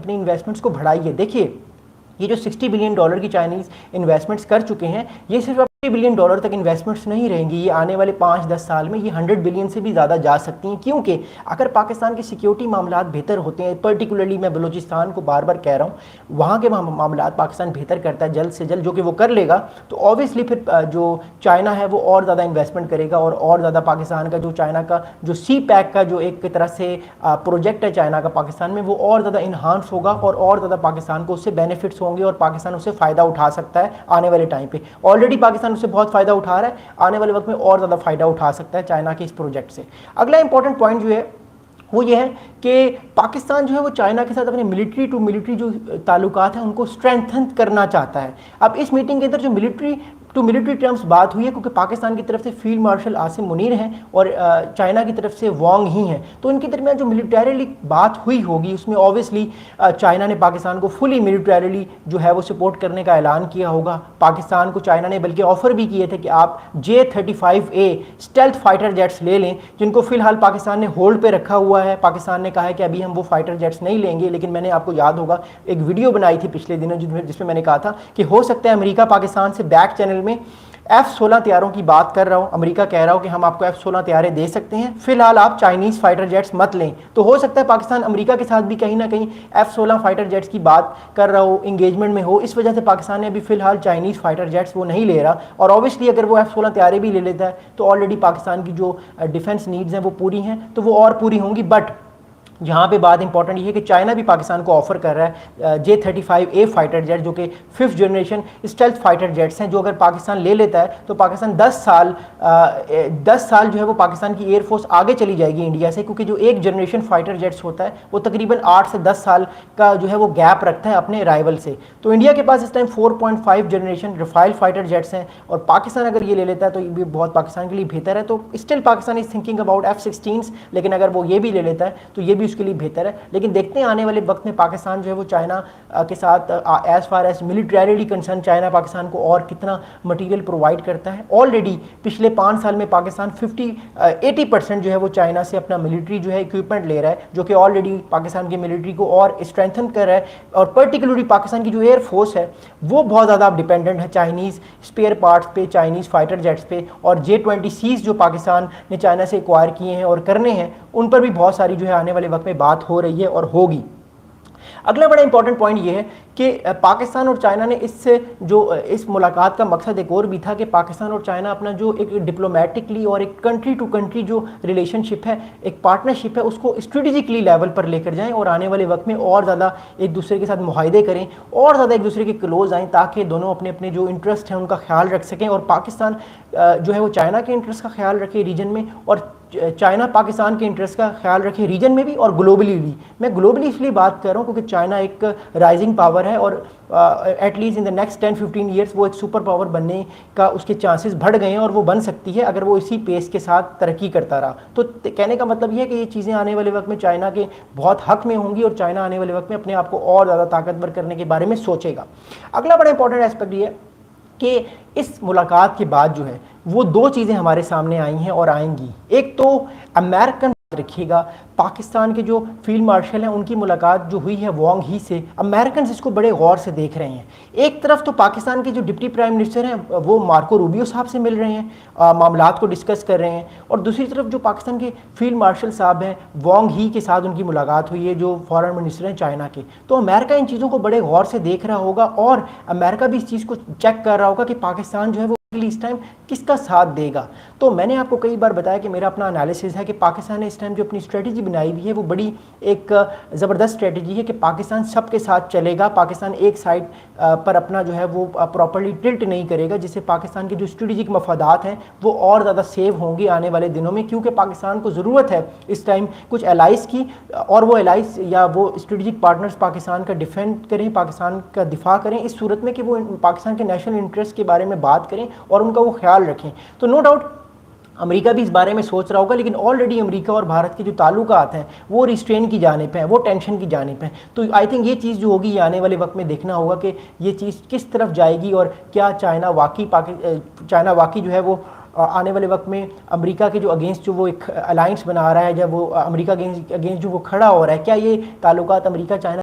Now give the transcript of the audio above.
اپنی انویسٹمنٹس کو بڑھائیے. دیکھیے یہ جو $60 بلین کی چائنیز انویسٹمنٹس کر چکے ہیں, یہ صرف $80 بلین تک انویسٹمنٹس نہیں رہیں گی, یہ آنے والے 5-10 سال میں یہ $100 بلین سے بھی زیادہ جا سکتی ہیں. کیونکہ اگر پاکستان کے سیکیورٹی معاملات بہتر ہوتے ہیں, پرٹیکولرلی میں بلوچستان کو بار بار کہہ رہا ہوں, وہاں کے معاملات پاکستان بہتر کرتا ہے جلد سے جلد, جو کہ وہ کر لے گا, تو آبویسلی پھر جو چائنا ہے وہ اور زیادہ انویسٹمنٹ کرے گا, اور زیادہ پاکستان کا جو چائنا کا جو سی پیک کا جو ایک طرح سے پروجیکٹ ہے چائنا کا پاکستان میں, وہ اور زیادہ انہانس ہوگا, اور زیادہ پاکستان کو اس سے بینیفٹس ہوں گے, اور پاکستان اس سے فائدہ اٹھا سکتا ہے آنے والے ٹائم پہ. آلریڈی پاکستان اس سے بہت فائدہ اٹھا رہا ہے, آنے والے وقت میں اور زیادہ فائدہ اٹھا سکتا ہے چائنا کے اس پروجیکٹ سے. اگلا امپورٹنٹ پوائنٹ جو ہے وہ یہ ہے کہ پاکستان جو ہے وہ چائنا کے ساتھ اپنے ملٹری ٹو ملٹری جو تعلقات ہیں ان کو اسٹرینتھن کرنا چاہتا ہے. اب اس میٹنگ کے اندر جو ملٹری ٹو ملٹری ٹرمز بات ہوئی ہے, کیونکہ پاکستان کی طرف سے فیلڈ مارشل عاصم منیر ہیں اور چائنا کی طرف سے وانگ ہی ہیں, تو ان کے درمیان جو ملٹریلی بات ہوئی ہوگی اس میں اوبیسلی چائنا نے پاکستان کو فلی ملٹریلی جو ہے وہ سپورٹ کرنے کا اعلان کیا ہوگا. پاکستان کو چائنا نے بلکہ آفر بھی کیے تھے کہ آپ J-35A اسٹیلتھ فائٹر جیٹس لے لیں, جن کو فی الحال پاکستان نے ہولڈ پہ رکھا ہوا ہے. پاکستان نے کہا ہے کہ ابھی ہم وہ فائٹر جیٹس نہیں لیں گے, لیکن میں نے آپ کو یاد ہوگا ایک ویڈیو بنائی تھی پچھلے دنوں جس میں میں نے کہا تھا کہ ہو سکتا ہے امریکہ پاکستان سے بیک چینل میں F-16 طیاروں کی بات کر رہا ہوں, امریکہ کہہ رہا ہو کہ ہم آپ کو F-16 طیارے دے سکتے ہیں, فی الحال آپ چائنیز فائٹر جیٹس مت لیں. تو ہو سکتا ہے پاکستان امریکہ کے ساتھ بھی کہیں نہ کہیں F-16 فائٹر جیٹس کی بات کر رہا ہو, انگیجمنٹ میں ہو, اس وجہ سے پاکستان نے ابھی فی الحال چائنیز فائٹر جیٹس وہ نہیں لے رہا. اور اوبیسلی اگر وہ F-16 طیارے بھی لے لیتا ہے تو آلریڈی پاکستان کی جو ڈیفنس نیڈز ہیں وہ پوری ہیں, تو وہ اور پوری ہوں گی. بٹ یہاں پہ بات امپورٹنٹ یہ ہے کہ چائنا بھی پاکستان کو آفر کر رہا ہے J-35A فائٹر جیٹ, جو کہ 5th generation stealth fighter jets ہیں, جو اگر پاکستان لے لیتا ہے تو پاکستان 10 سال جو ہے وہ پاکستان کی ایئر فورس آگے چلی جائے گی انڈیا سے, کیونکہ جو ایک جنریشن فائٹر جیٹس ہوتا ہے وہ تقریباً 8 سے 10 سال کا جو ہے وہ گیپ رکھتا ہے اپنے رائیول سے. تو انڈیا کے پاس اس ٹائم 4.5 جنریشن رفائل فائٹر جیٹس ہیں, اور پاکستان اگر یہ لے لیتا ہے تو یہ بھی بہت پاکستان کے لیے بہتر ہے. تو still Pakistan is thinking about F-16s, لیکن اگر وہ یہ بھی لے لیتا ہے تو یہ بھی اس کے لیے بہتر ہے. لیکن دیکھتے ہیں آنے والے وقت میں پاکستان جو ہے وہ چائنا کے ساتھ as far as militarily concern China Pakistan کو اور کتنا مٹیریل پرووائڈ کرتا ہے. آلریڈی پچھلے 5 سال میں پاکستان 80% جو ہے وہ چائنا سے اپنا ملٹری جو ہے اکوپمنٹ لے رہا ہے, جو کہ آلریڈی پاکستان کی ملٹری کو اور اسٹرینتھن کر رہا ہے. اور پرٹیکولرلی پاکستان کی جو ایئر فورس ہے وہ بہت زیادہ ڈیپینڈنٹ ہے چائنیز اسپیئر پارٹس پہ, چائنیز فائٹر جیٹس پہ, اور J-20Cs جو پاکستان نے چائنا سے ایکوائر کیے ہیں اور کرنے ہیں ان پر بھی بہت ساری جو ہے آنے والے وقت میں بات ہو رہی ہے اور ہوگی. اگلا بڑا امپورٹنٹ پوائنٹ یہ ہے کہ پاکستان اور چائنا نے اس ملاقات کا مقصد ایک اور بھی تھا کہ پاکستان اور چائنا اپنا جو ایک ڈپلومیٹکلی اور ایک کنٹری ٹو کنٹری جو ریلیشن شپ ہے, ایک پارٹنرشپ ہے, اس کو اسٹریٹجکلی لیول پر لے کر جائیں اور آنے والے وقت میں اور زیادہ ایک دوسرے کے ساتھ معاہدے کریں, اور زیادہ ایک دوسرے کے کلوز آئیں, تاکہ دونوں اپنے اپنے جو انٹرسٹ ہیں ان کا خیال رکھ سکیں, اور پاکستان جو ہے وہ چائنا کے انٹرسٹ کا خیال رکھے ریجن میں, اور چائنا پاکستان کے انٹرسٹ کا خیال رکھے ریجن میں بھی اور گلوبلی بھی. میں گلوبلی اس لیے بات کر رہا ہوں کیونکہ چائنا ایک رائزنگ پاور ہے, اور at least in the next 10-15 years وہ ایک سپر پاور بننے کا اس کے چانسز بڑھ گئے ہیں, اور وہ بن سکتی ہے اگر وہ اسی پیس کے ساتھ ترقی کرتا رہا. تو کہنے کا مطلب یہ ہے کہ یہ چیزیں آنے والے وقت میں چائنا کے بہت حق میں ہوں گی, اور چائنا آنے والے وقت میں اپنے آپ کو اور زیادہ طاقتور کرنے کے بارے میں سوچے گا. اگلا بڑا امپورٹنٹ ایسپیکٹ یہ ہے کہ اس ملاقات کے بعد جو ہے وہ 2 چیزیں ہمارے سامنے آئی ہیں اور آئیں گی. ایک تو امریکن رکھیے گا, پاکستان کے جو فیلڈ مارشل ہیں ان کی ملاقات جو ہوئی ہے وانگ ہی سے, امریکنز اس کو بڑے غور سے دیکھ رہے ہیں. ایک طرف تو پاکستان کے جو ڈپٹی پرائم منسٹر ہیں وہ مارکو روبیو صاحب سے مل رہے ہیں, معاملات کو ڈسکس کر رہے ہیں, اور دوسری طرف جو پاکستان کے فیلڈ مارشل صاحب ہیں وانگ ہی کے ساتھ ان کی ملاقات ہوئی ہے جو فارن منسٹر ہیں چائنا کے. تو امریکہ ان چیزوں کو بڑے غور سے دیکھ رہا ہوگا, اور امریکہ بھی اس چیز کو چیک کر رہا ہوگا کہ پاکستان جو ہے وہ اس ٹائم کس کا ساتھ دے گا. تو میں نے آپ کو کئی بار بتایا کہ میرا اپنا انالیسس ہے کہ پاکستان نے اس ٹائم جو اپنی اسٹریٹجی بنائی ہوئی ہے وہ بڑی ایک زبردست اسٹریٹجی ہے کہ پاکستان سب کے ساتھ چلے گا, پاکستان ایک سائڈ پر اپنا جو ہے وہ پراپرلی ٹلٹ نہیں کرے گا, جس سے پاکستان کے جو اسٹریٹجک مفادات ہیں وہ اور زیادہ سیو ہوں گے آنے والے دنوں میں, کیونکہ پاکستان کو ضرورت ہے اس ٹائم کچھ الائز کی, اور وہ الائز یا وہ اسٹریٹجک پارٹنرز پاکستان کا ڈیفینڈ کریں, پاکستان کا دفاع کریں, اس صورت میں کہ وہ پاکستان کے نیشنل انٹرسٹ کے بارے میں بات کریں اور ان کا وہ خیال رکھیں. تو نو ڈاؤٹ امریکہ بھی اس بارے میں سوچ رہا ہوگا, لیکن آلریڈی امریکہ اور بھارت کے جو تعلقات ہیں وہ ریسٹرین کی جانب ہیں, وہ ٹینشن کی جانب ہیں. تو آئی تھنک یہ چیز جو ہوگی یہ آنے والے وقت میں دیکھنا ہوگا کہ یہ چیز کس طرف جائے گی, اور کیا چائنا واقعی جو ہے وہ آنے والے وقت میں امریکہ کے جو اگینسٹ جو وہ ایک الائنس بنا رہا ہے, جب وہ امریکہ اگینسٹ جو وہ کھڑا ہو رہا ہے, کیا یہ تعلقات امریکہ چائنا